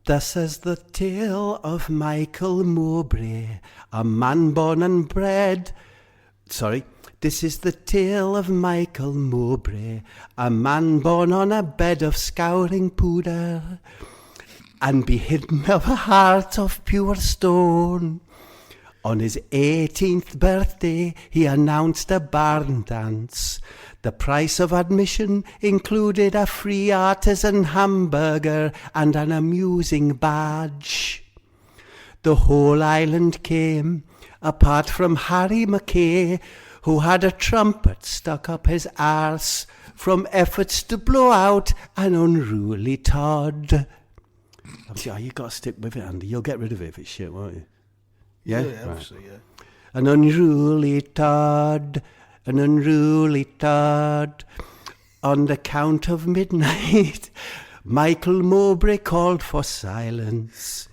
This is the tale of Michael Mowbray, a man born and bred. This is the tale of Michael Mowbray, a man born on a bed of scouring powder, and behidden of a heart of pure stone. On his 18th birthday, he announced a barn dance. The price of admission included a free artisan hamburger and an amusing badge. The whole island came, apart from Harry Mackay, who had a trumpet stuck up his arse from efforts to blow out an unruly Todd. Oh, you got to stick with it, Andy. You'll get rid of it if it's shit, won't you? Yeah, obviously, yeah. An unruly Todd, an unruly Todd. On the count of midnight, Michael Mowbray called for silence.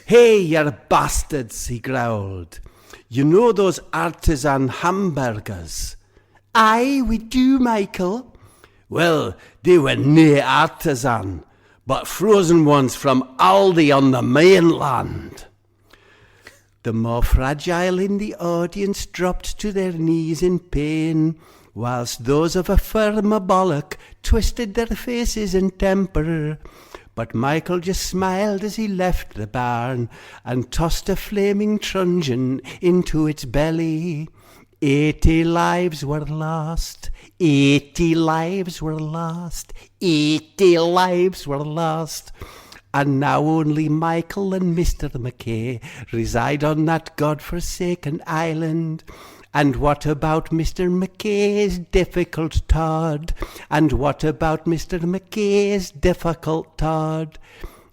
"Hey, you bastards," he growled. "You know those artisan hamburgers?" "Aye, we do, Michael." "Well, they were nae artisan, but frozen ones from Aldi on the mainland." The more fragile in the audience dropped to their knees in pain, whilst those of a firmer bollock twisted their faces in temper. But Michael just smiled as he left the barn and tossed a flaming truncheon into its belly. 80 lives were lost, 80 lives were lost, 80 lives were lost. And now only Michael and Mr. Mackay reside on that God-forsaken island. And what about Mr. Mackay's difficult Todd? And what about Mr. Mackay's difficult Todd?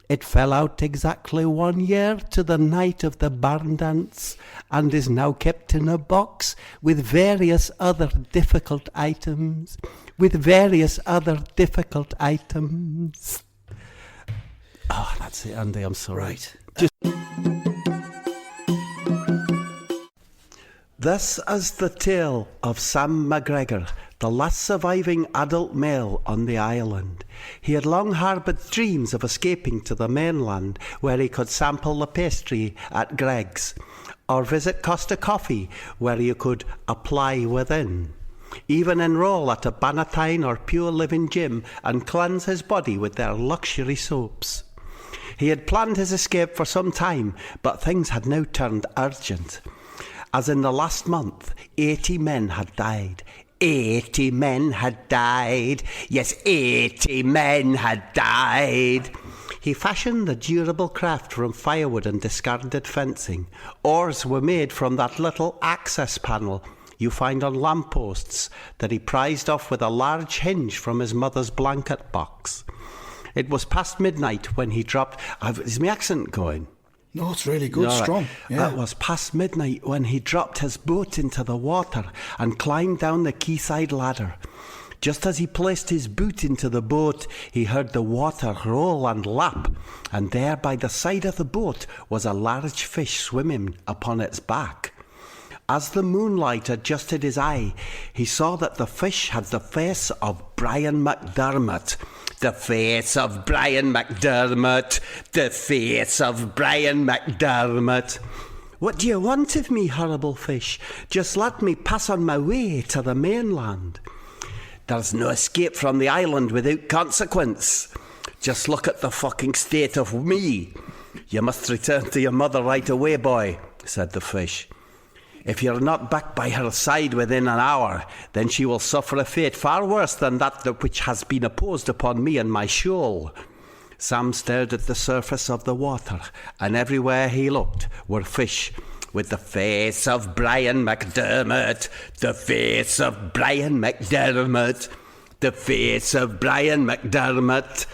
It fell out exactly 1 year to the night of the barn dance, and is now kept in a box with various other difficult items. Oh, that's it, Andy, I'm sorry. Right. This is the tale of Sam McGregor, the last surviving adult male on the island. He had long harboured dreams of escaping to the mainland, where he could sample the pastry at Greg's, or visit Costa Coffee, where you could apply within. Even enroll at a Bannatyne or Pure Living gym and cleanse his body with their luxury soaps. He had planned his escape for some time, but things had now turned urgent. As in the last month, 80 men had died. 80 men had died. Yes, 80 men had died. He fashioned the durable craft from firewood and discarded fencing. Oars were made from that little access panel you find on lampposts that he prized off with a large hinge from his mother's blanket box. It was past midnight when he dropped... Is my accent going? No, it's really good, strong. Yeah. It was past midnight when he dropped his boat into the water and climbed down the quayside ladder. Just as he placed his boot into the boat, he heard the water roll and lap, and there by the side of the boat was a large fish swimming upon its back. As the moonlight adjusted his eye, he saw that the fish had the face of Brian McDermott. The face of Brian McDermott. The face of Brian McDermott. "What do you want of me, horrible fish? Just let me pass on my way to the mainland." "There's no escape from the island without consequence. Just look at the fucking state of me." "You must return to your mother right away, boy," said the fish. "If you're not back by her side within an hour, then she will suffer a fate far worse than that which has been imposed upon me and my shoal." Sam stared at the surface of the water, and everywhere he looked were fish with the face of Brian McDermott. The face of Brian McDermott. The face of Brian McDermott.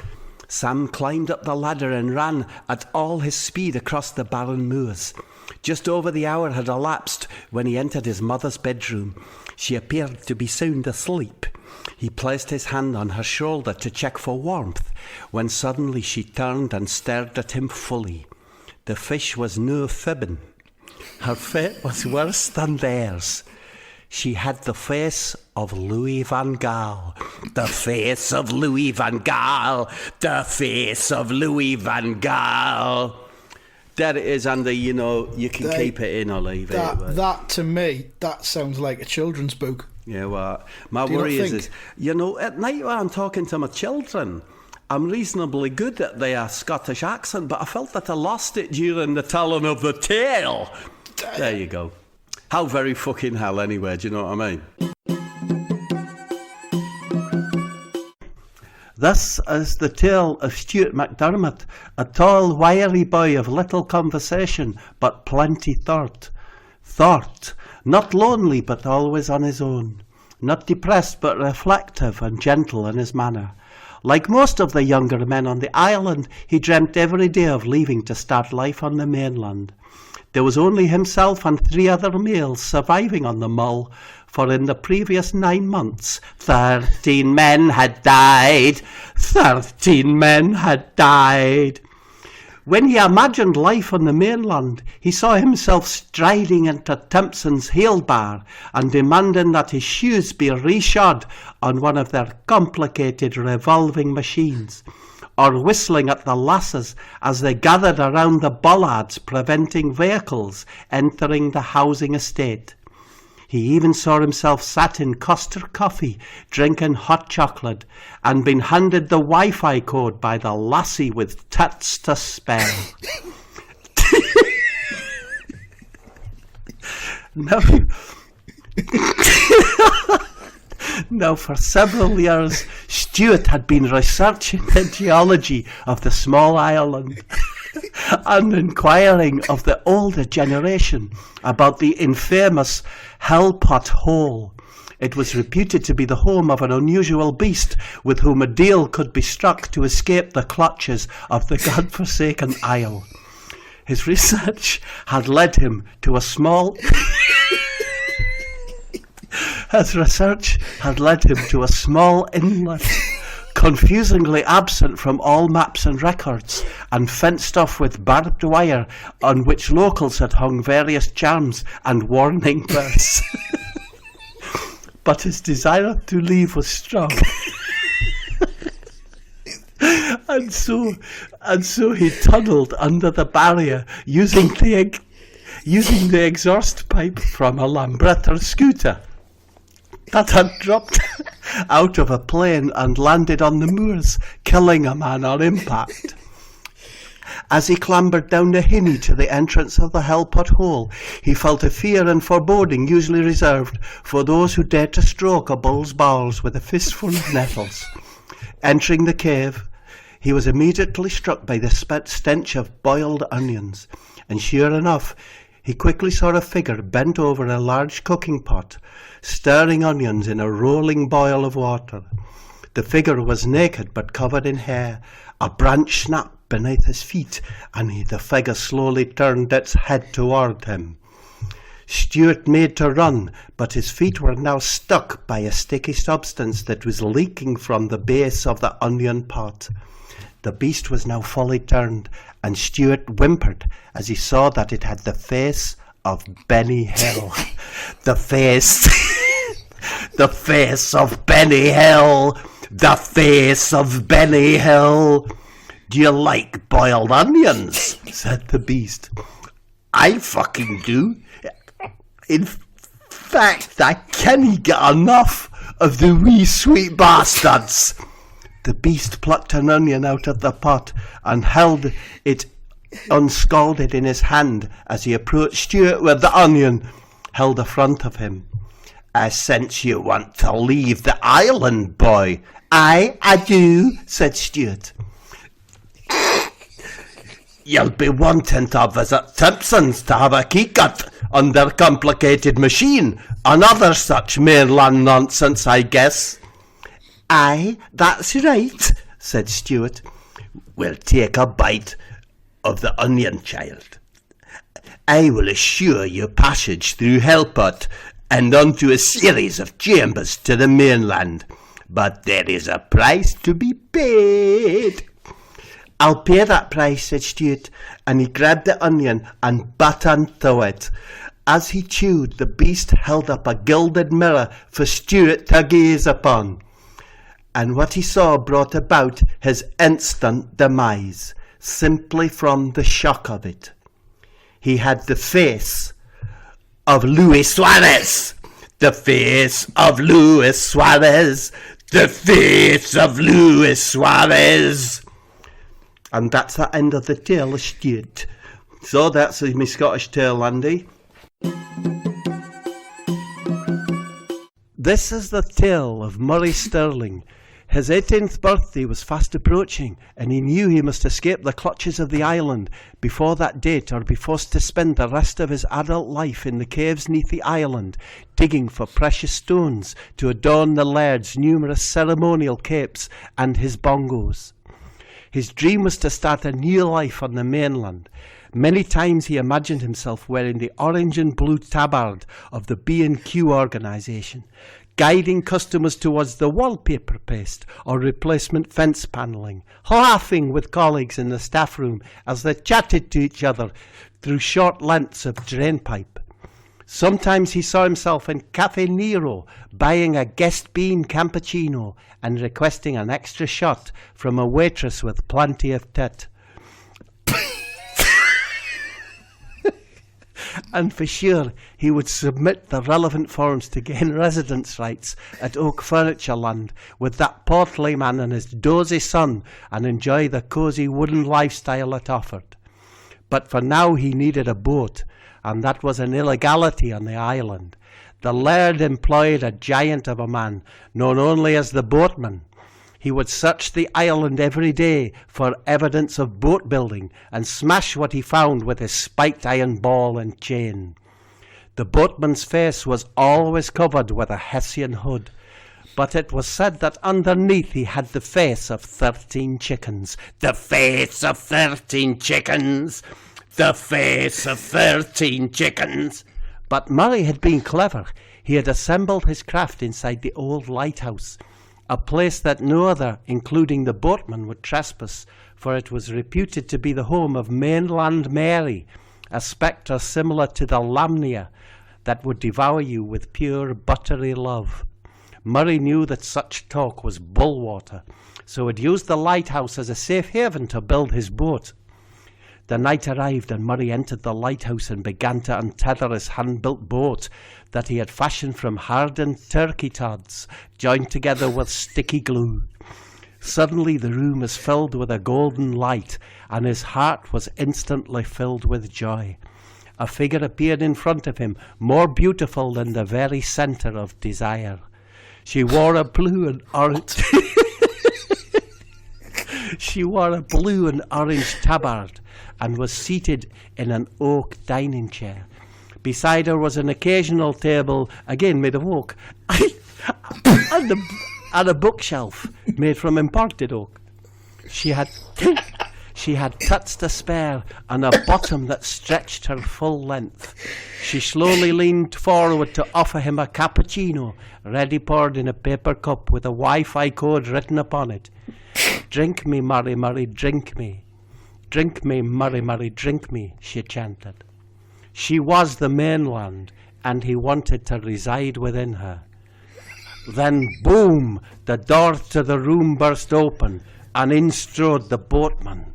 Sam climbed up the ladder and ran at all his speed across the barren moors. Just over the hour had elapsed when he entered his mother's bedroom. She appeared to be sound asleep. He placed his hand on her shoulder to check for warmth, when suddenly she turned and stared at him fully. The fish was no fibbing. Her fate was worse than theirs. She had the face of Louis van Gaal. The face of Louis van Gaal. The face of Louis van Gaal. There it is, Andy. You know, you can keep it in or leave it. That, to me, that sounds like a children's book. Yeah, well, my worry is, you know, at night when I'm talking to my children, I'm reasonably good at their Scottish accent, but I felt that I lost it during the telling of the tale. There you go. How very fucking hell, anyway, do you know what I mean? This is the tale of Stuart MacDermot, a tall, wiry boy of little conversation, but plenty thought. Thought, not lonely, but always on his own. Not depressed, but reflective and gentle in his manner. Like most of the younger men on the island, he dreamt every day of leaving to start life on the mainland. There was only himself and 3 other males surviving on the Mull, for in the previous 9 months, 13 men had died. 13 men had died. When he imagined life on the mainland, he saw himself striding into Timpson's ale bar and demanding that his shoes be reshod on one of their complicated revolving machines, or whistling at the lasses as they gathered around the bollards preventing vehicles entering the housing estate. He even saw himself sat in Costa Coffee, drinking hot chocolate, and been handed the Wi-Fi code by the lassie with tits to spare. Now, for several years, Stuart had been researching the geology of the small island and inquiring of the older generation about the infamous Hellpot Hole. It was reputed to be the home of an unusual beast with whom a deal could be struck to escape the clutches of the godforsaken isle. His research had led him to a small... inlet, confusingly absent from all maps and records, and fenced off with barbed wire on which locals had hung various charms and warning bells. But his desire to leave was strong. and so he tunnelled under the barrier using the exhaust pipe from a Lambretta scooter that had dropped out of a plane and landed on the moors, killing a man on impact. As he clambered down the hinny to the entrance of the Hellpot Hole, he felt a fear and foreboding usually reserved for those who dared to stroke a bull's bowels with a fistful of nettles. Entering the cave, he was immediately struck by the stench of boiled onions, and sure enough, he quickly saw a figure bent over a large cooking pot, stirring onions in a rolling boil of water. The figure was naked but covered in hair. A branch snapped beneath his feet, and the figure slowly turned its head toward him. Stuart made to run, but his feet were now stuck by a sticky substance that was leaking from the base of the onion pot. The beast was now fully turned, and Stuart whimpered as he saw that it had the face of Benny Hill. The face of Benny Hill. The face of Benny Hill. Do you like boiled onions? Said the beast. I fucking do. In fact, I can't get enough of the wee sweet bastards. The beast plucked an onion out of the pot and held it unscalded in his hand as he approached Stuart with the onion held in front of him. I sense you want to leave the island, boy. I do, said Stuart. You'll be wanting to visit Timpson's to have a key-cut on their complicated machine and other such mainland nonsense, I guess. Aye, that's right, said Stuart. We'll take a bite of the onion, child. I will assure you passage through Hellpot and onto a series of chambers to the mainland. But there is a price to be paid. I'll pay that price, said Stuart, and he grabbed the onion and bit into it. As he chewed, the beast held up a gilded mirror for Stuart to gaze upon, and what he saw brought about his instant demise, simply from the shock of it. He had the face of Luis Suarez. The face of Luis Suarez. The face of Luis Suarez. And that's the end of the tale of Stuart. So that's my Scottish tale, Andy. This is the tale of Murray Stirling. His 18th birthday was fast approaching, and he knew he must escape the clutches of the island before that date, or be forced to spend the rest of his adult life in the caves neath the island, digging for precious stones to adorn the laird's numerous ceremonial capes and his bongos. His dream was to start a new life on the mainland. Many times he imagined himself wearing the orange and blue tabard of the B&Q organisation, guiding customers towards the wallpaper paste or replacement fence panelling, laughing with colleagues in the staff room as they chatted to each other through short lengths of drainpipe. Sometimes he saw himself in Cafe Nero buying a guest bean cappuccino and requesting an extra shot from a waitress with plenty of tit. And for sure, he would submit the relevant forms to gain residence rights at Oak Furniture Land with that portly man and his dozy son, and enjoy the cosy wooden lifestyle it offered. But for now he needed a boat, and that was an illegality on the island. The laird employed a giant of a man, known only as the boatman. He would search the island every day for evidence of boat building and smash what he found with his spiked iron ball and chain. The boatman's face was always covered with a Hessian hood, but it was said that underneath he had the face of 13 chickens. The face of 13 chickens! The face of 13 chickens! But Murray had been clever. He had assembled his craft inside the old lighthouse, a place that no other, including the boatman, would trespass, for it was reputed to be the home of mainland Mary, a spectre similar to the Lamnia that would devour you with pure buttery love. Murray knew that such talk was bullwater, so had used the lighthouse as a safe haven to build his boat. The night arrived, and Murray entered the lighthouse and began to untether his hand-built boat that he had fashioned from hardened turkey tods, joined together with sticky glue. Suddenly the room was filled with a golden light, and his heart was instantly filled with joy. A figure appeared in front of him, more beautiful than the very centre of desire. She wore a blue and orange... She wore a blue and orange tabard and was seated in an oak dining chair. Beside her was an occasional table, again made of oak, and a bookshelf made from imported oak. She had tuts to spare and a bottom that stretched her full length. She slowly leaned forward to offer him a cappuccino, ready poured in a paper cup with a Wi-Fi code written upon it. "Drink me, Murray, Murray, drink me. Drink me, Murray, Murray, drink me," she chanted. She was the mainland, and he wanted to reside within her. Then, boom, the door to the room burst open, and in strode the boatman.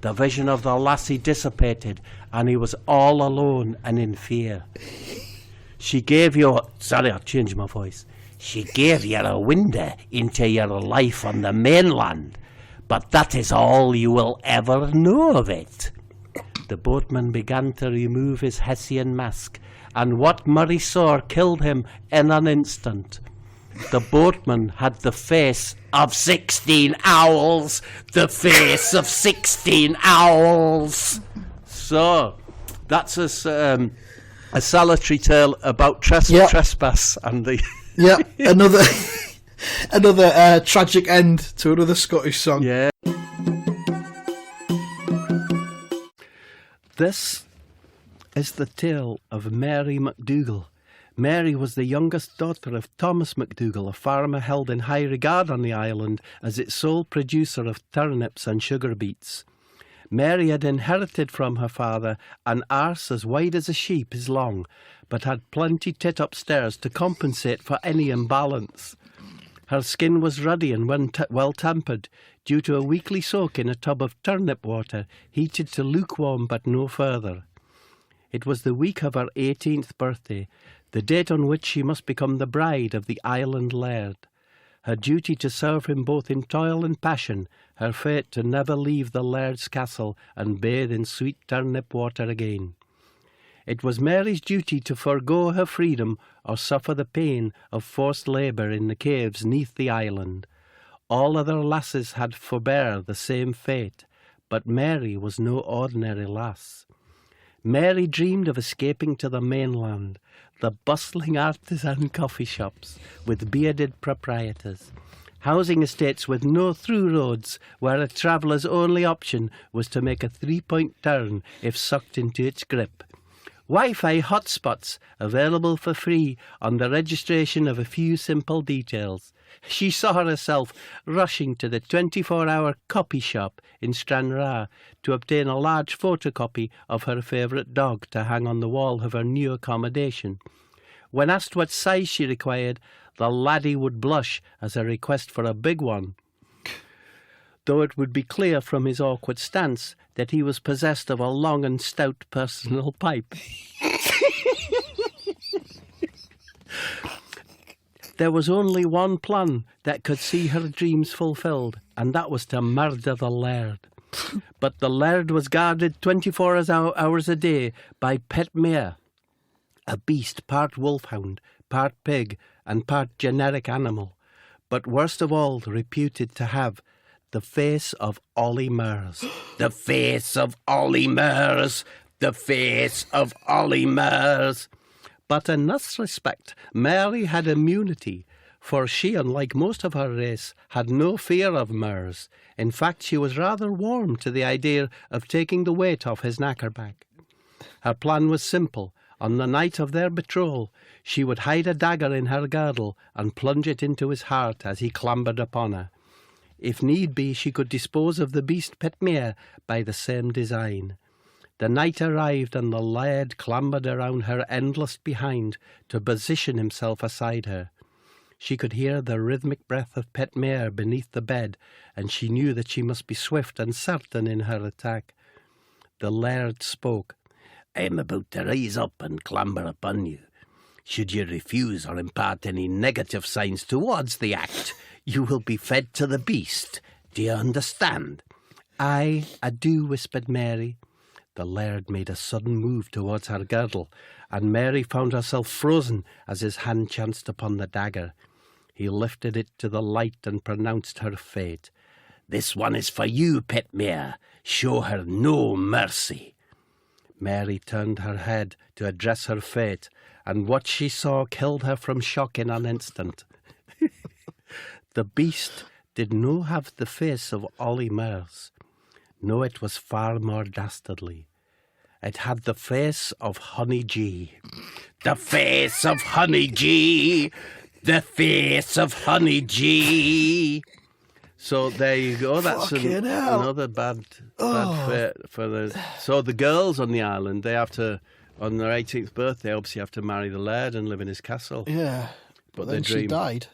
The vision of the lassie dissipated, and he was all alone and in fear. She gave you... Sorry, I'll change my voice. She gave you a window into your life on the mainland, but that is all you will ever know of it. The boatman began to remove his Hessian mask, and what Murray saw killed him in an instant. The boatman had the face of 16 owls! The face of 16 owls! So, that's a solitary tale about trespass and the... Yeah, another tragic end to another Scottish song. Yeah. This is the tale of Mary MacDougall. Mary was the youngest daughter of Thomas MacDougall, a farmer held in high regard on the island as its sole producer of turnips and sugar beets. Mary had inherited from her father an arse as wide as a sheep is long, but had plenty tit upstairs to compensate for any imbalance. Her skin was ruddy and well-tempered, due to a weekly soak in a tub of turnip water, heated to lukewarm but no further. It was the week of her 18th birthday, the date on which she must become the bride of the island laird. Her duty to serve him both in toil and passion, her fate to never leave the laird's castle and bathe in sweet turnip water again. It was Mary's duty to forego her freedom or suffer the pain of forced labour in the caves neath the island. All other lasses had forbear the same fate, but Mary was no ordinary lass. Mary dreamed of escaping to the mainland, the bustling artisan coffee shops with bearded proprietors, housing estates with no through roads where a traveller's only option was to make a 3-point turn if sucked into its grip. Wi-Fi hotspots available for free on the registration of a few simple details. She saw herself rushing to the 24-hour copy shop in Stranraer to obtain a large photocopy of her favourite dog to hang on the wall of her new accommodation. When asked what size she required, the laddie would blush as a request for a big one, though it would be clear from his awkward stance that he was possessed of a long and stout personal pipe. There was only one plan that could see her dreams fulfilled, and that was to murder the laird. But the laird was guarded 24 hours a day by Pet Mare, a beast part wolfhound, part pig, and part generic animal, but worst of all reputed to have the face of Ollie Mers. The face of Ollie Mers. The face of Ollie Mers. But in this respect, Mary had immunity, for she, unlike most of her race, had no fear of Mers. In fact, she was rather warm to the idea of taking the weight off his knackerback. Her plan was simple. On the night of their betrothal, she would hide a dagger in her girdle and plunge it into his heart as he clambered upon her. If need be, she could dispose of the beast Pet Mare by the same design. The night arrived, and the laird clambered around her endless behind to position himself aside her. She could hear the rhythmic breath of Pet Mare beneath the bed, and she knew that she must be swift and certain in her attack. The laird spoke. "I'm about to rise up and clamber upon you. Should you refuse or impart any negative signs towards the act, you will be fed to the beast. Do you understand?" "Aye, I do," whispered Mary. The laird made a sudden move towards her girdle, and Mary found herself frozen as his hand chanced upon the dagger. He lifted it to the light and pronounced her fate. "This one is for you, Pet Mare. Show her no mercy." Mary turned her head to address her fate, and what she saw killed her from shock in an instant. The beast did no have the face of Ollie Mers. No, it was far more dastardly. It had the face of Honey G. The face of Honey G. The face of Honey G. So there you go. That's another bad fate for the. So the girls on the island, they have to, on their 18th birthday, obviously have to marry the laird and live in his castle. Yeah, but then she died.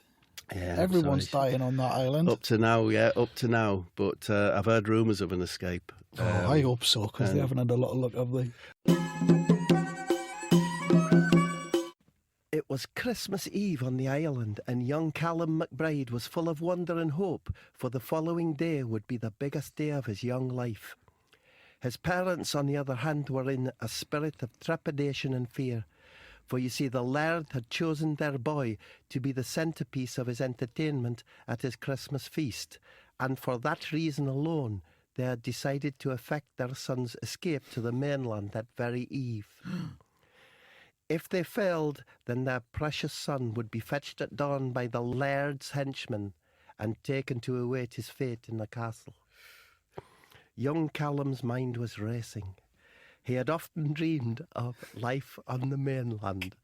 Yeah, everyone's dying on that island. Up to now. But I've heard rumours of an escape. I hope so, because they haven't had a lot of luck, have they? It was Christmas Eve on the island, and young Callum McBride was full of wonder and hope, for the following day would be the biggest day of his young life. His parents, on the other hand, were in a spirit of trepidation and fear. For you see, the laird had chosen their boy to be the centrepiece of his entertainment at his Christmas feast, and for that reason alone they had decided to effect their son's escape to the mainland that very eve. If they failed, then their precious son would be fetched at dawn by the laird's henchmen and taken to await his fate in the castle. Young Callum's mind was racing. He had often dreamed of life on the mainland,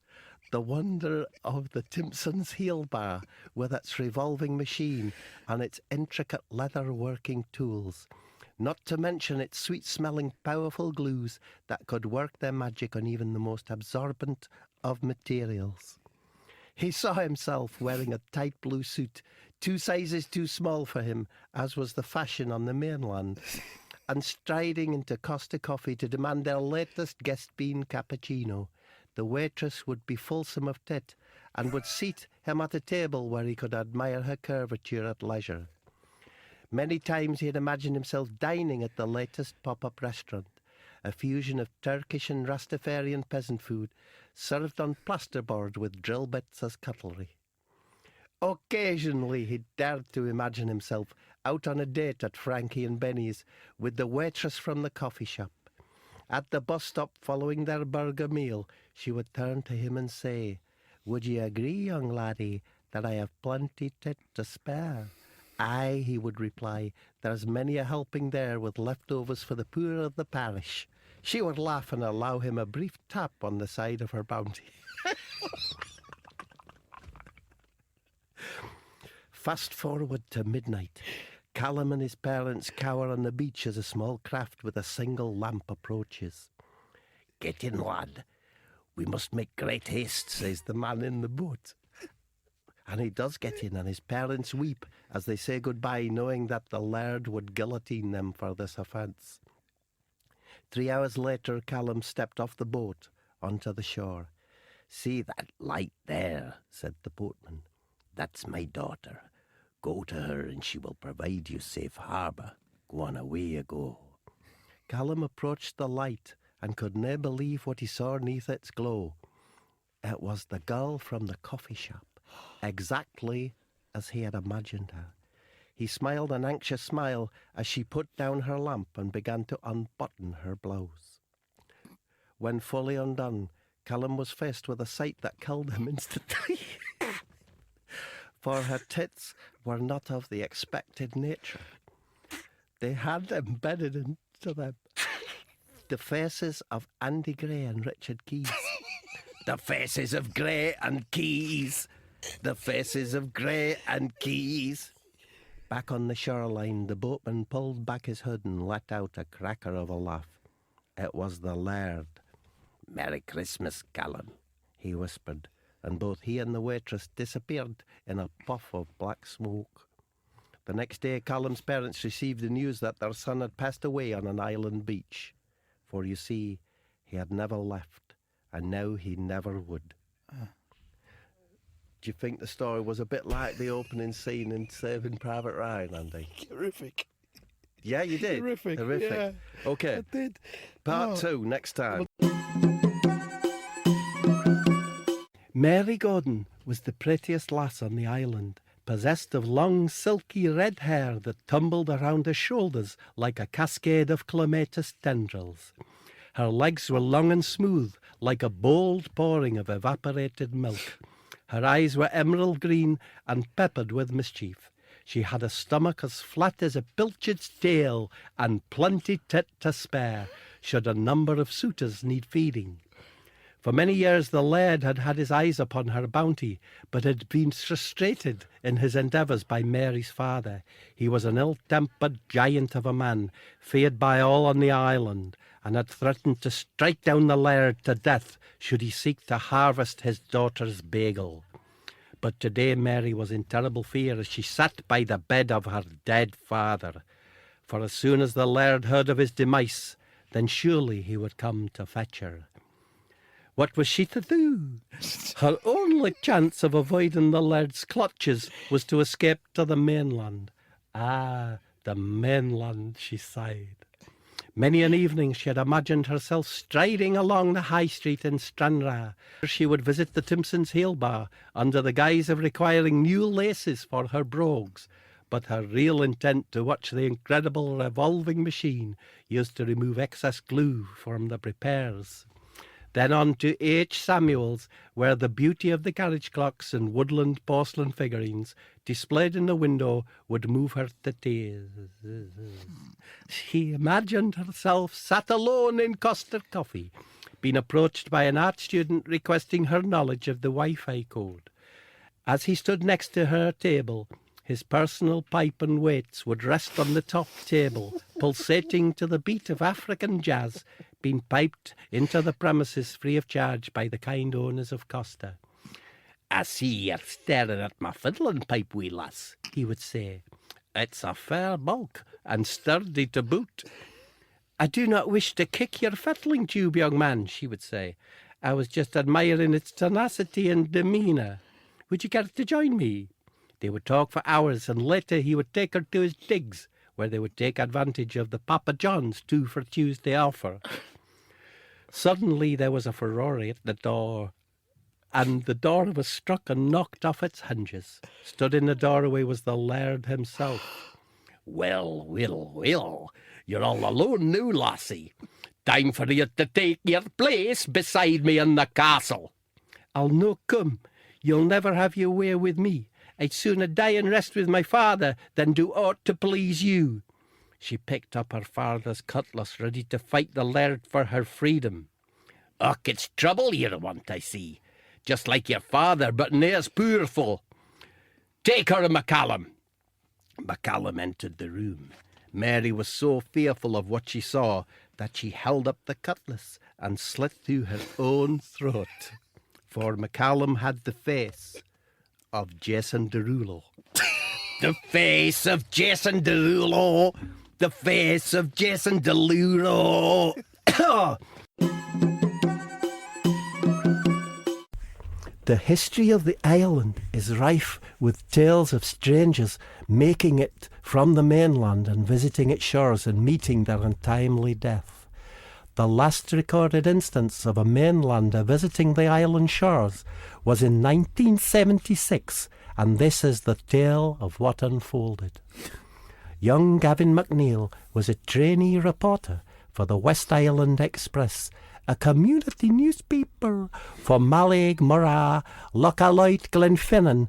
the wonder of the Timpson's heel bar with its revolving machine and its intricate leather-working tools, not to mention its sweet-smelling, powerful glues that could work their magic on even the most absorbent of materials. He saw himself wearing a tight blue suit, 2 sizes too small for him, as was the fashion on the mainland, and striding into Costa Coffee to demand their latest guest bean cappuccino. The waitress would be fulsome of tit and would seat him at a table where he could admire her curvature at leisure. Many times he had imagined himself dining at the latest pop-up restaurant, a fusion of Turkish and Rastafarian peasant food, served on plasterboard with drill bits as cutlery. Occasionally he dared to imagine himself out on a date at Frankie and Benny's with the waitress from the coffee shop. At the bus stop following their burger meal, she would turn to him and say, "Would you agree, young laddie, that I have plenty tit to spare?" "Aye," he would reply, "there's many a helping there with leftovers for the poor of the parish." She would laugh and allow him a brief tap on the side of her bounty. Fast forward to midnight. Callum and his parents cower on the beach as a small craft with a single lamp approaches. "Get in, lad. We must make great haste," says the man in the boat. And he does get in, and his parents weep as they say goodbye, knowing that the laird would guillotine them for this offence. 3 hours later, Callum stepped off the boat onto the shore. "See that light there," said the boatman. "That's my daughter. Go to her and she will provide you safe harbour. Go on, away you go." Callum approached the light and could nae believe what he saw neath its glow. It was the girl from the coffee shop, exactly as he had imagined her. He smiled an anxious smile as she put down her lamp and began to unbutton her blouse. When fully undone, Callum was faced with a sight that killed him instantly. For her tits were not of the expected nature. They had embedded into them the faces of Andy Gray and Richard Keys. The faces of Gray and Keys. The faces of Gray and Keys. Back on the shoreline, the boatman pulled back his hood and let out a cracker of a laugh. It was the laird. "Merry Christmas, Callum," he whispered, and both he and the waitress disappeared in a puff of black smoke. The next day, Callum's parents received the news that their son had passed away on an island beach. For you see, he had never left, and now he never would. Do you think the story was a bit like the opening scene in Saving Private Ryan, Andy? Horrific. Yeah, you did. Horrific. Yeah, Okay. I did. Part 2 next time. Mary Gordon was the prettiest lass on the island, possessed of long, silky red hair that tumbled around her shoulders like a cascade of clematis tendrils. Her legs were long and smooth, like a bold pouring of evaporated milk. Her eyes were emerald green and peppered with mischief. She had a stomach as flat as a pilchard's tail and plenty tit to spare, should a number of suitors need feeding. For many years the laird had had his eyes upon her bounty, but had been frustrated in his endeavours by Mary's father. He was an ill-tempered giant of a man, feared by all on the island, and had threatened to strike down the laird to death should he seek to harvest his daughter's bagel. But today Mary was in terrible fear as she sat by the bed of her dead father. For as soon as the laird heard of his demise, then surely he would come to fetch her. What was she to do? Her only chance of avoiding the laird's clutches was to escape to the mainland. Ah, the mainland, she sighed. Many an evening she had imagined herself striding along the high street in Stranraer. She would visit the Timpsons' Hale Bar under the guise of requiring new laces for her brogues, but her real intent to watch the incredible revolving machine used to remove excess glue from the repairs. Then on to H. Samuel's, where the beauty of the carriage clocks and woodland porcelain figurines displayed in the window would move her to tears. She imagined herself sat alone in Costa Coffee, being approached by an art student requesting her knowledge of the Wi-Fi code. As he stood next to her table, His personal pipe and weights would rest on the top table, pulsating to the beat of African jazz, being piped into the premises free of charge by the kind owners of Costa. "I see you're staring at my fiddling pipe, wee lass," he would say. "It's a fair bulk, and sturdy to boot." "I do not wish to kick your fiddling tube, young man," she would say. "I was just admiring its tenacity and demeanour. Would you care to join me?" They would talk for hours, and later he would take her to his digs, where they would take advantage of the Papa John's 2 for Tuesday offer. Suddenly there was a Ferrari at the door, and the door was struck and knocked off its hinges. Stood in the doorway was the laird himself. "Well, you're all alone now, lassie. Time for you to take your place beside me in the castle." "I'll no come. You'll never have your way with me. I'd sooner die and rest with my father than do aught to please you." She picked up her father's cutlass, ready to fight the laird for her freedom. "Och, it's trouble you want, I see. Just like your father, but nae as powerful. Take her, McCallum." McCallum entered the room. Mary was so fearful of what she saw that she held up the cutlass and slit through her own throat. For McCallum had the face of Jason Derulo. The face of Jason Derulo. The face of Jason Derulo. The history of the island is rife with tales of strangers making it from the mainland and visiting its shores and meeting their untimely death. The last recorded instance of a mainlander visiting the island shores was in 1976, and this is the tale of what unfolded. Young Gavin McNeil was a trainee reporter for the West Island Express, a community newspaper for Mallaig, Murrah, Lochaloit, Glenfinnan,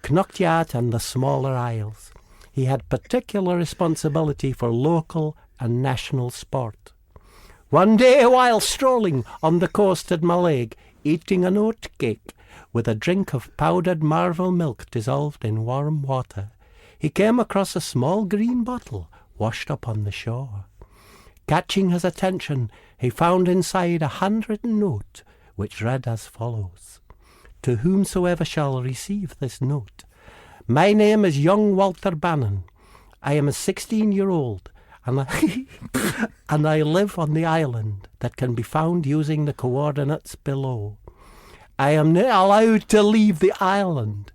Knocktyart and the smaller isles. He had particular responsibility for local and national sport. One day, while strolling on the coast at Mallaig, eating an oat cake with a drink of powdered Marvel milk dissolved in warm water, he came across a small green bottle washed up on the shore. Catching his attention, he found inside a handwritten note, which read as follows: "To whomsoever shall receive this note, my name is young Walter Bannon. I am a 16-year-old, and I live on the island that can be found using the coordinates below. I am not allowed to leave the island.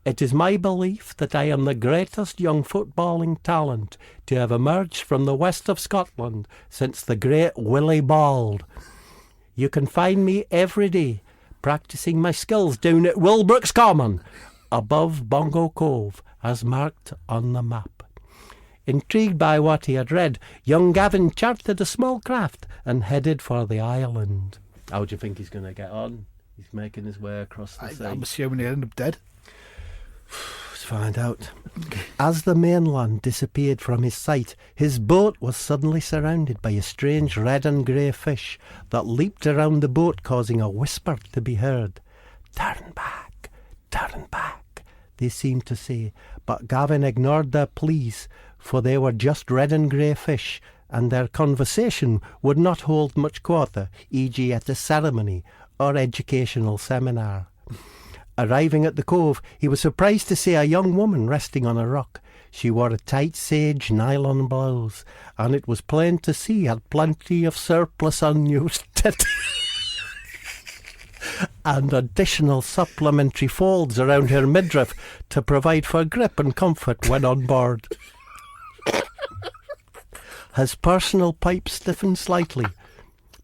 It is my belief that I am the greatest young footballing talent to have emerged from the west of Scotland since the great Willie Bald. You can find me every day practising my skills down at Wilbrooks Common, above Bongo Cove, as marked on the map." Intrigued by what he had read, young Gavin chartered a small craft and headed for the island. How do you think he's going to get on? He's making his way across the sea. I'm assuming he'll end up dead. Let's find out. As the mainland disappeared from his sight, his boat was suddenly surrounded by a strange red and grey fish that leaped around the boat, causing a whisper to be heard. Turn back, they seemed to say, but Gavin ignored their pleas, for they were just red and grey fish, and their conversation would not hold much quarter, e.g. at a ceremony or educational seminar. Arriving at the cove, he was surprised to see a young woman resting on a rock. She wore a tight sage nylon blouse, and it was plain to see had plenty of surplus unused tit and additional supplementary folds around her midriff to provide for grip and comfort when on board. His personal pipe stiffened slightly,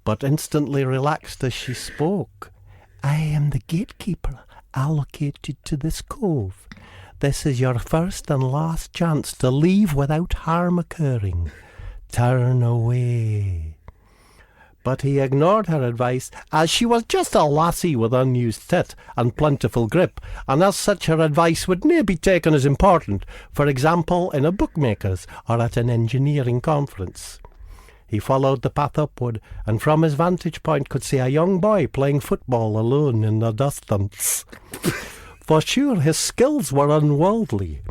but instantly relaxed as she spoke. "I am the gatekeeper allocated to this cove. This is your first and last chance to leave without harm occurring. Turn away." But he ignored her advice, as she was just a lassie with unused tit and plentiful grip, and as such her advice would nae be taken as important, for example in a bookmaker's or at an engineering conference. He followed the path upward, and from his vantage point could see a young boy playing football alone in the distance. For sure his skills were unworldly.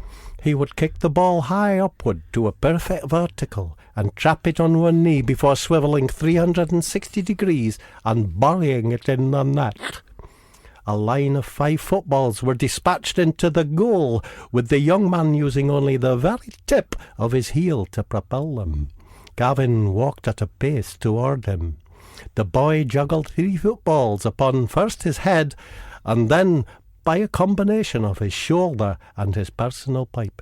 He would kick the ball high upward to a perfect vertical and trap it on one knee before swivelling 360 degrees and burying it in the net. A line of 5 footballs were dispatched into the goal, with the young man using only the very tip of his heel to propel them. Gavin walked at a pace toward him. The boy juggled 3 footballs upon first his head, and then by a combination of his shoulder and his personal pipe.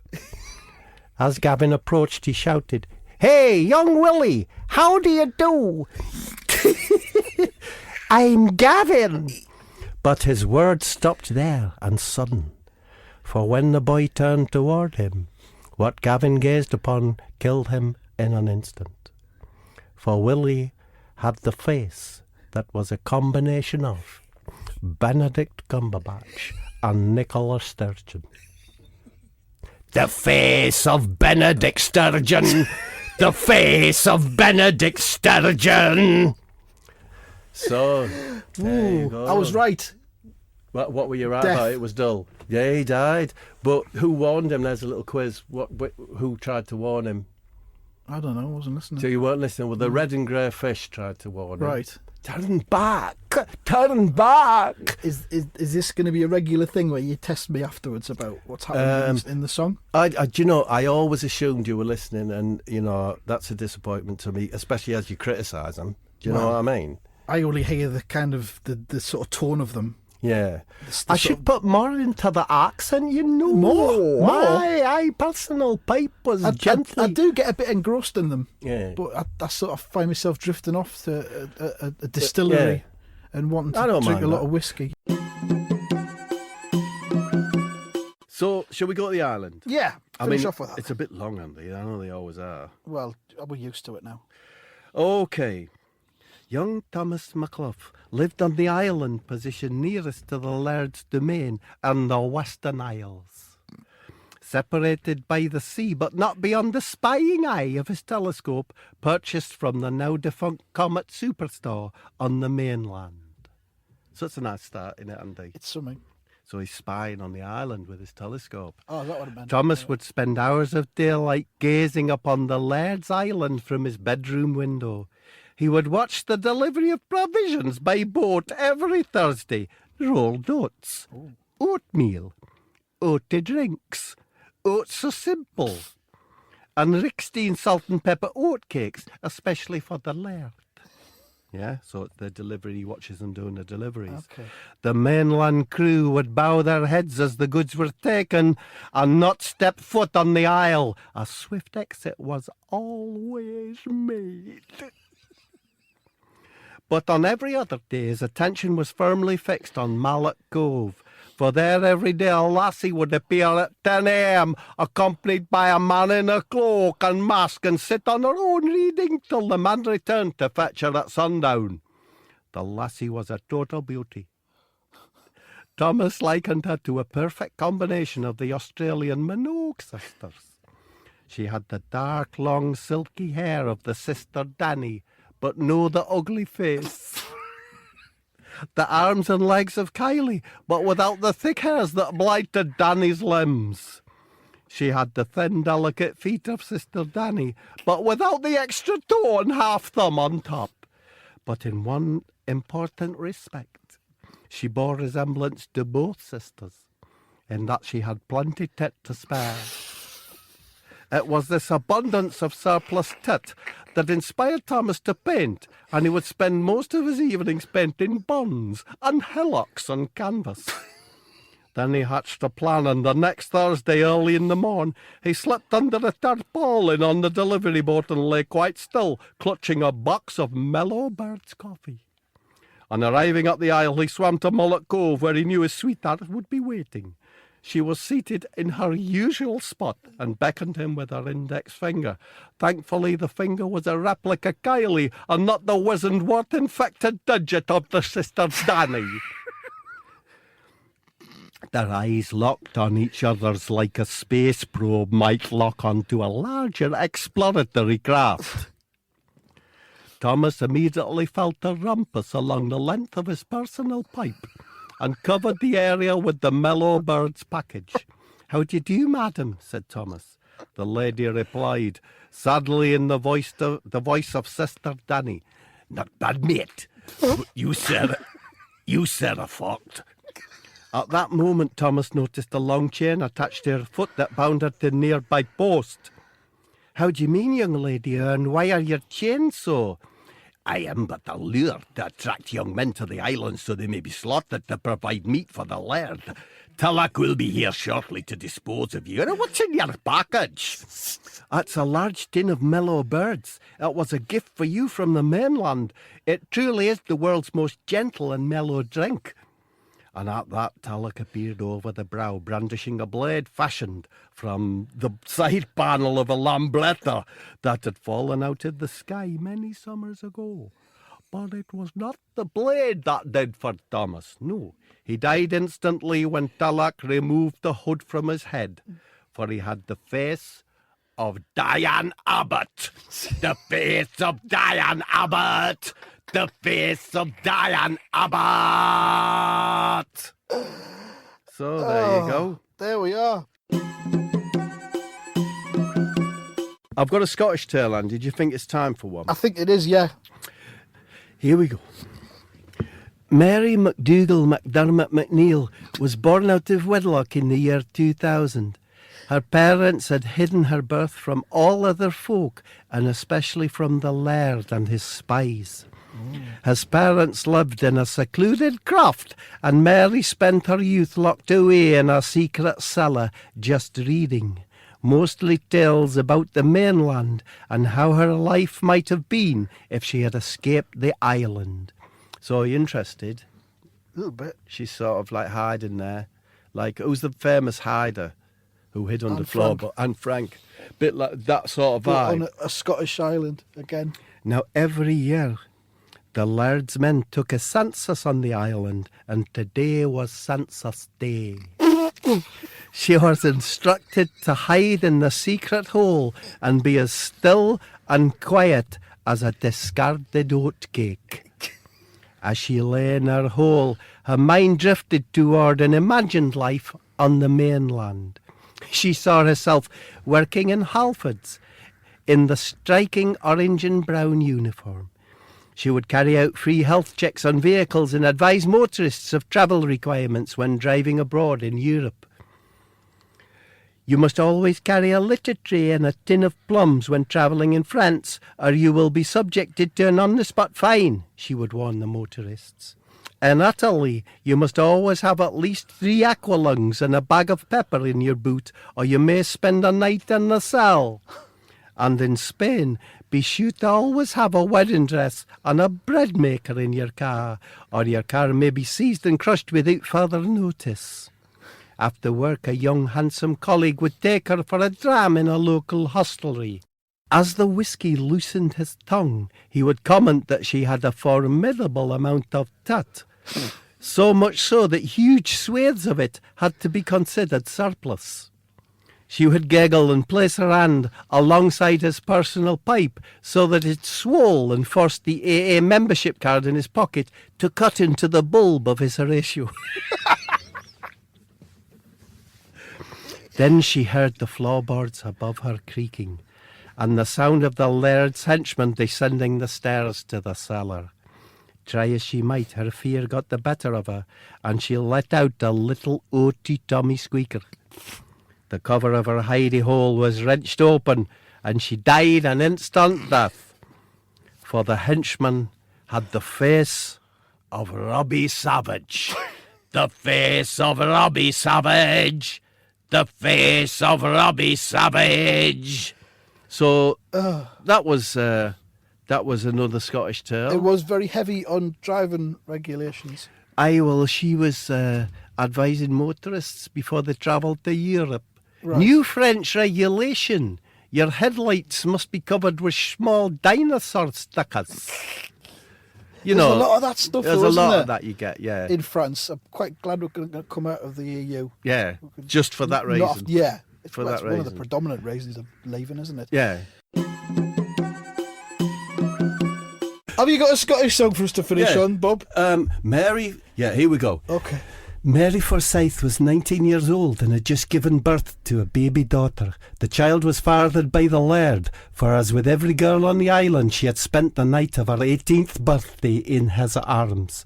As Gavin approached, he shouted, "Hey, young Willie, how do you do?" "I'm Gavin." But his words stopped there and sudden, for when the boy turned toward him, what Gavin gazed upon killed him in an instant. For Willie had the face that was a combination of Benedict Cumberbatch and Nicola Sturgeon. "The face of Benedict Sturgeon! The face of Benedict Sturgeon!" So, there you go. I was right. What were you right Death. about? It was dull. Yeah, he died. But who warned him? There's a little quiz. Who tried to warn him? I don't know. I wasn't listening. So you weren't listening. Well, the red and grey fish tried to warn him. Right. Turn back! Turn back! Is this going to be a regular thing where you test me afterwards about what's happening in the song? Do you know, I always assumed you were listening, and, you know, that's a disappointment to me, especially as you criticise them. Do you know what I mean? I only hear the kind of the sort of tone of them. Yeah. The I sort should put more into the accent, you know. More? My personal pipe was gently... I do get a bit engrossed in them. Yeah. But I sort of find myself drifting off to a distillery and wanting I to don't drink mind a lot that. of whiskey. So, shall we go to the island? Yeah, finish off with that. It's a bit long, Andy. I know they always are. Well, we're used to it now. Okay. Young Thomas MacLuff lived on the island position nearest to the Laird's domain and the Western Isles. Separated by the sea, but not beyond the spying eye of his telescope, purchased from the now-defunct Comet Superstore on the mainland. So it's a nice start, isn't it, Andy? It's something. So he's spying on the island with his telescope. Oh, that would have been. Thomas would spend hours of daylight gazing upon the Laird's Island from his bedroom window. He would watch the delivery of provisions by boat every Thursday, rolled oats, oatmeal, oaty drinks, oats so simple, and Rixteen salt and pepper oatcakes, especially for the Laird. Yeah, so it's the delivery, he watches them doing the deliveries. Okay. The mainland crew would bow their heads as the goods were taken and not step foot on the isle. A swift exit was always made. But on every other day, his attention was firmly fixed on Mallet Cove, for there every day a lassie would appear at 10 a.m, accompanied by a man in a cloak and mask, and sit on her own reading till the man returned to fetch her at sundown. The lassie was a total beauty. Thomas likened her to a perfect combination of the Australian Minogue sisters. She had the dark, long, silky hair of the sister Danny, but no the ugly face. The arms and legs of Kylie, but without the thick hairs that blighted Danny's limbs. She had the thin, delicate feet of sister Danny, but without the extra toe and half thumb on top. But in one important respect, she bore resemblance to both sisters, in that she had plenty tit to spare. It was this abundance of surplus tit that inspired Thomas to paint, and he would spend most of his evenings painting buns and hillocks on canvas. Then he hatched a plan, and the next Thursday early in the morn, he slipped under a tarpaulin on the delivery boat and lay quite still, clutching a box of Mellow Bird's coffee. On arriving at the isle, he swam to Mullet Cove, where he knew his sweetheart would be waiting. She was seated in her usual spot and beckoned him with her index finger. Thankfully, the finger was a replica Kylie and not the wizened, wart-infected digit of the sister Danny. Their eyes locked on each other's like a space probe might lock onto a larger exploratory craft. Thomas immediately felt a rumpus along the length of his personal pipe and covered the area with the Mellow Bird's package. "How do you do, madam?" said Thomas. The lady replied, sadly in the voice of Sister Danny, "Not bad, mate. But you, sir, are fucked." At that moment, Thomas noticed a long chain attached to her foot that bound her to a nearby post. "How do you mean, young lady, and why are your chains so?" "I am but a lure to attract young men to the island so they may be slaughtered to provide meat for the laird. Tulloch will be here shortly to dispose of you. What's in your package?" "It's a large tin of mellow birds. It was a gift for you from the mainland. It truly is the world's most gentle and mellow drink." And at that, Tulloch appeared over the brow, brandishing a blade fashioned from the side panel of a lambretta that had fallen out of the sky many summers ago. But it was not the blade that did for Thomas. No, he died instantly when Tulloch removed the hood from his head, for he had the face of Diane Abbott. The face of Diane Abbott. The face of Diane Abbott. So there you go. There we are. I've got a Scottish tale, and did you think it's time for one? I think it is, yeah. Here we go. Mary MacDougall MacDermott MacNeil was born out of wedlock in the year 2000. Her parents had hidden her birth from all other folk, and especially from the laird and his spies. His parents lived in a secluded croft, and Mary spent her youth locked away in a secret cellar, just reading, mostly tales about the mainland and how her life might have been if she had escaped the island. So are you interested? A little bit. She's sort of like hiding there. Like, who's the famous hider who hid under the floor? Anne Frank. Bit like that sort of But vibe. on a Scottish island again. Now, every year, the laird's men took a census on the island, and today was census day. She was instructed to hide in the secret hole and be as still and quiet as a discarded oatcake. As she lay in her hole, her mind drifted toward an imagined life on the mainland. She saw herself working in Halfords in the striking orange and brown uniform. She would carry out free health checks on vehicles and advise motorists of travel requirements when driving abroad in Europe. "You must always carry a litter tray and a tin of plums when travelling in France, or you will be subjected to an on-the-spot fine," she would warn the motorists. "In Italy, you must always have at least 3 aqualungs and a bag of pepper in your boot, or you may spend a night in the cell. And in Spain, be sure to always have a wedding dress and a bread maker in your car, or your car may be seized and crushed without further notice. After work, a young handsome colleague would take her for a dram in a local hostelry. As the whisky loosened his tongue, he would comment that she had a formidable amount of tat, so much so that huge swathes of it had to be considered surplus. She would giggle and place her hand alongside his personal pipe so that it swole and forced the AA membership card in his pocket to cut into the bulb of his Horatio. Then she heard the floorboards above her creaking, and the sound of the laird's henchman descending the stairs to the cellar. Try as she might, her fear got the better of her, and she let out a little oaty Tommy squeaker. The cover of her hidey hole was wrenched open, and she died an instant death. For the henchman had the face of Robbie Savage. The face of Robbie Savage. The face of Robbie Savage. So that was another Scottish tale. It was very heavy on driving regulations. She was advising motorists before they travelled to Europe. Right. New French regulation. Your headlights must be covered with small dinosaur stickers. There's a lot of that stuff, There's though, a isn't lot there? of that you get, yeah. In France. I'm quite glad we're going to come out of the EU. Yeah, just for that reason. Yeah. For That's that one of the reason. predominant reasons of leaving, isn't it? Yeah. Have you got a Scottish song for us to finish Yeah. on, Bob? Mary, yeah, here we go. Okay. Mary Forsyth was 19 years old and had just given birth to a baby daughter. The child was fathered by the laird, for as with every girl on the island, she had spent the night of her 18th birthday in his arms.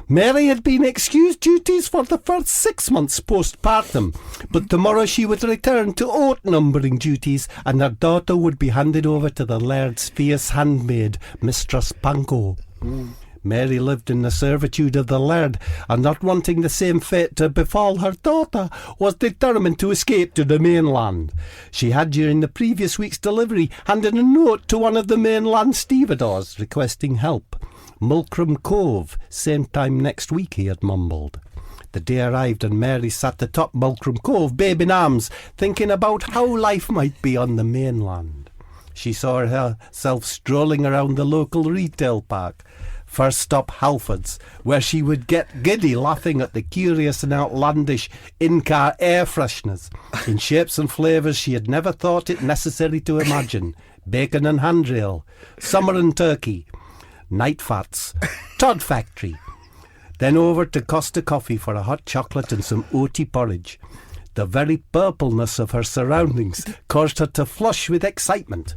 Mary had been excused duties for the first 6 months postpartum, but tomorrow she would return to oat-numbering duties, and her daughter would be handed over to the laird's fierce handmaid, Mistress Panko. Mary lived in the servitude of the laird, and not wanting the same fate to befall her daughter, was determined to escape to the mainland. She had, during the previous week's delivery, handed a note to one of the mainland stevedores requesting help. Mulcrum Cove, same time next week, he had mumbled. The day arrived and Mary sat atop Mulcrum Cove, babe in arms, thinking about how life might be on the mainland. She saw herself strolling around the local retail park. First stop Halfords, where she would get giddy laughing at the curious and outlandish in-car air fresheners, in shapes and flavours she had never thought it necessary to imagine. Bacon and handrail, summer and turkey, night fats, Todd Factory. Then over to Costa Coffee for a hot chocolate and some oaty porridge. The very purpleness of her surroundings caused her to flush with excitement.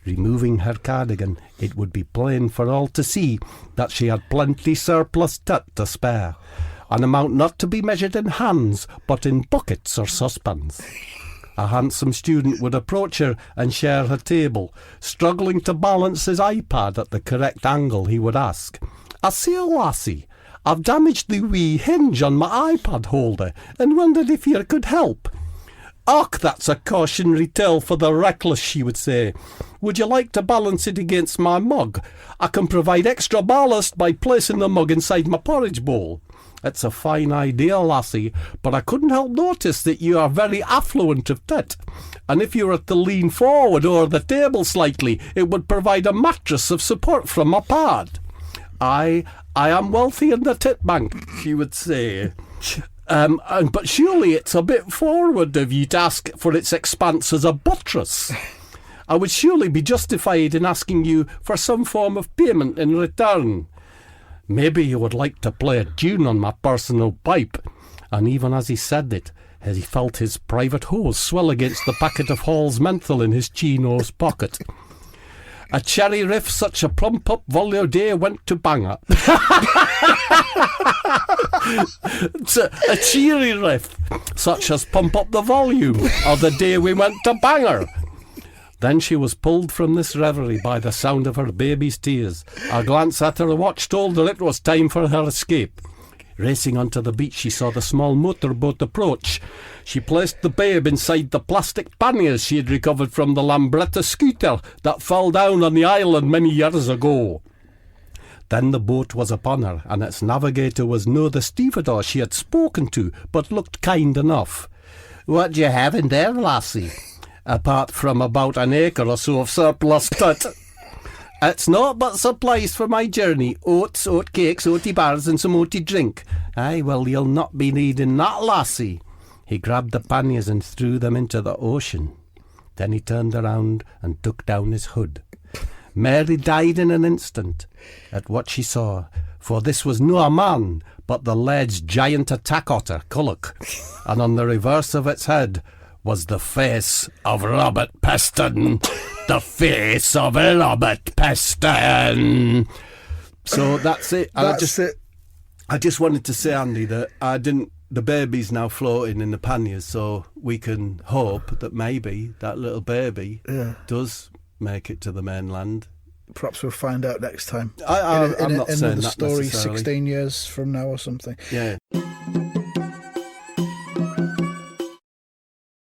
Removing her cardigan, it would be plain for all to see that she had plenty surplus tut to spare, an amount not to be measured in hands, but in buckets or saucepans. A handsome student would approach her and share her table. Struggling to balance his iPad at the correct angle, he would ask, "I say, lassie, I've damaged the wee hinge on my iPad holder and wondered if you could help." "Och, that's a cautionary tale for the reckless," she would say. "Would you like to balance it against my mug? I can provide extra ballast by placing the mug inside my porridge bowl." "It's a fine idea, lassie, but I couldn't help notice that you are very affluent of tit, and if you were to lean forward over the table slightly, it would provide a mattress of support from my pad." I am wealthy in the tit bank," she would say. But surely it's a bit forward of you to ask for its expanse as a buttress. I would surely be justified in asking you for some form of payment in return. Maybe you would like to play a tune on my personal pipe." And even as he said it, he felt his private hose swell against the packet of Hall's menthol in his chinos pocket. "A cherry riff such a plump up volley day went to banger." A cheery riff such as pump up the volume of the day we went to banger. Then she was pulled from this reverie by the sound of her baby's tears. A glance at her watch told her it was time for her escape. Racing onto the beach, she saw the small motorboat approach. She placed the babe inside the plastic panniers she had recovered from the Lambretta scooter that fell down on the island many years ago. Then the boat was upon her, and its navigator was no the stevedore she had spoken to, but looked kind enough. "What do you have in there, lassie?" "Apart from about an acre or so of surplus tut." "It's naught but supplies for my journey. Oats, oat cakes, oaty bars, and some oaty drink." "Aye, well, you'll not be needing that, lassie." He grabbed the panniers and threw them into the ocean. Then he turned around and took down his hood. Mary died in an instant at what she saw, for this was no a man, but the laird's giant attack otter, Culloch, and on the reverse of its head was the face of Robert Peston. The face of Robert Peston. So that's it. I just wanted to say, Andy, that the baby's now floating in the panniers, so we can hope that maybe that little baby does make it to the mainland. Perhaps we'll find out next time. I'm not saying that that story necessarily. 16 years from now or something. Yeah.